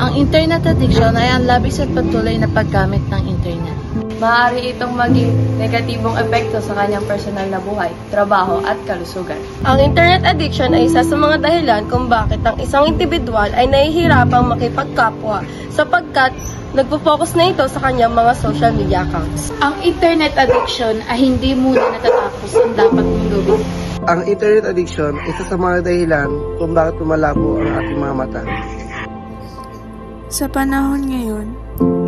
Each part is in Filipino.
Ang internet addiction ay ang labis at patuloy na paggamit ng internet. Maaari itong maging negatibong epekto sa kanyang personal na buhay, trabaho at kalusugan. Ang internet addiction ay isa sa mga dahilan kung bakit ang isang individual ay nahihirapang makipagkapwa sapagkat nagpo-focus na ito sa kanyang mga social media accounts. Ang internet addiction ay hindi muna natatapos ang dapat mong gawin. Ang internet addiction ay isa sa mga dahilan kung bakit lumalabo ang ating mga mata. Sa panahon ngayon,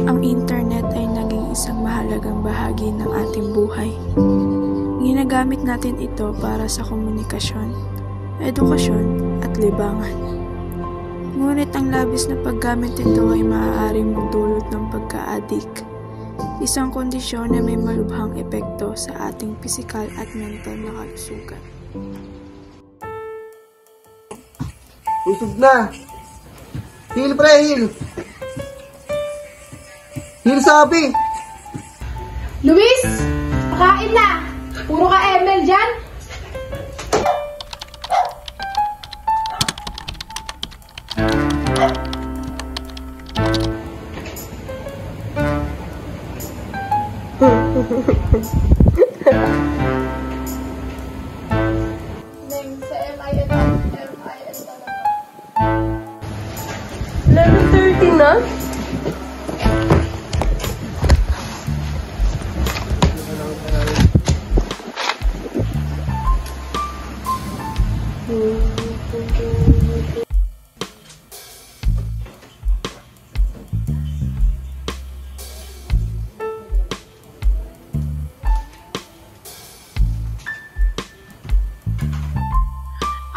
ang internet ay naging isang mahalagang bahagi ng ating buhay. Ginagamit natin ito para sa komunikasyon, edukasyon at libangan. Ngunit ang labis na paggamit nito ay maaaring magdulot ng pagka-addict, isang kondisyon na may malubhang epekto sa ating pisikal at mental na kalusugan. Usog na! Heal, pre! Heal! Heal, sabi! Luis! Pakain na! Puro ka ML dyan! Sa MIN talaga. Level 30 na?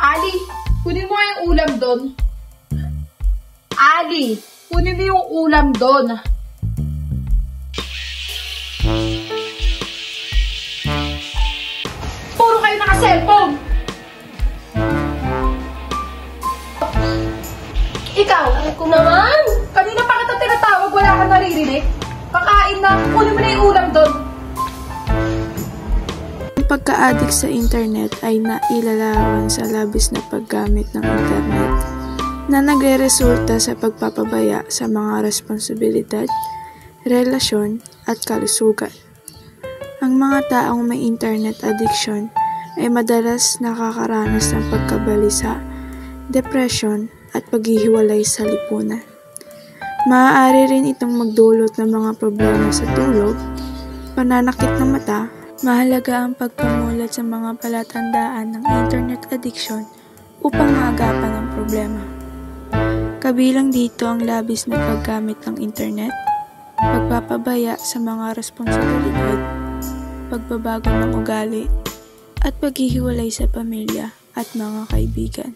Ali, kunin mo yung ulam doon. Ali, kunin mo yung ulam doon. Puro kayo naka-cellphone. Ikaw, Ako naman! kanina pa kita tinatawag, wala kang naririnig. Pakain na, kunin mo na yung ulam doon. Ang pagka-addict sa internet ay nailalawan sa labis na paggamit ng internet na nagre-resulta sa pagpapabaya sa mga responsibilidad, relasyon at kalusugan. Ang mga taong may internet addiction ay madalas nakakaranas ng pagkabalisa, depression at paghihiwalay sa lipunan. Maaari rin itong magdulot ng mga problema sa tulog, pananakit ng mata. Mahalaga ang pagpamulat sa mga palatandaan ng internet addiction upang maagapan ang problema. Kabilang dito ang labis na paggamit ng internet, pagpapabaya sa mga responsibilidad, pagbabago ng ugali, at paghihiwalay sa pamilya at mga kaibigan.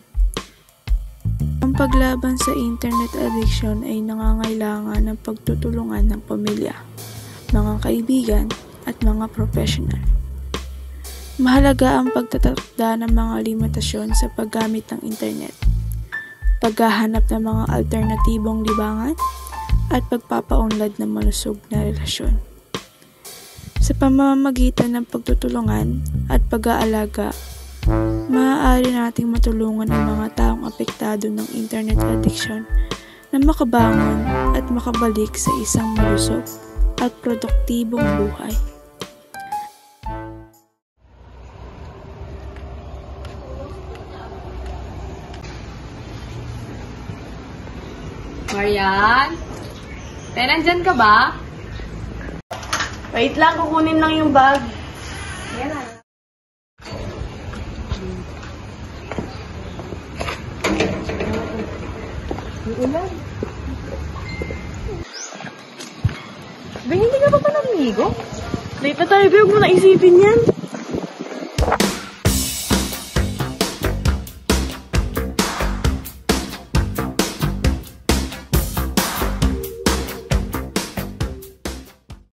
Ang paglaban sa internet addiction ay nangangailangan ng pagtutulungan ng pamilya, mga kaibigan, at mga professional. Mahalaga ang pagtatakda ng mga limitasyon sa paggamit ng internet, paghahanap ng mga alternatibong libangan, at pagpapaunlad ng malusog na relasyon. Sa pamamagitan ng pagtutulungan at pag-aalaga, maaari nating matulungan ang mga taong apektado ng internet addiction na makabangon at makabalik sa isang malusog at produktibong buhay. Marian? Nandyan ka ba? Wait lang, kukunin lang yung bag. Yan na. Yung ulan. Ba, hindi ka pa namigo? Late na tayo, huwag mo naisipin yan.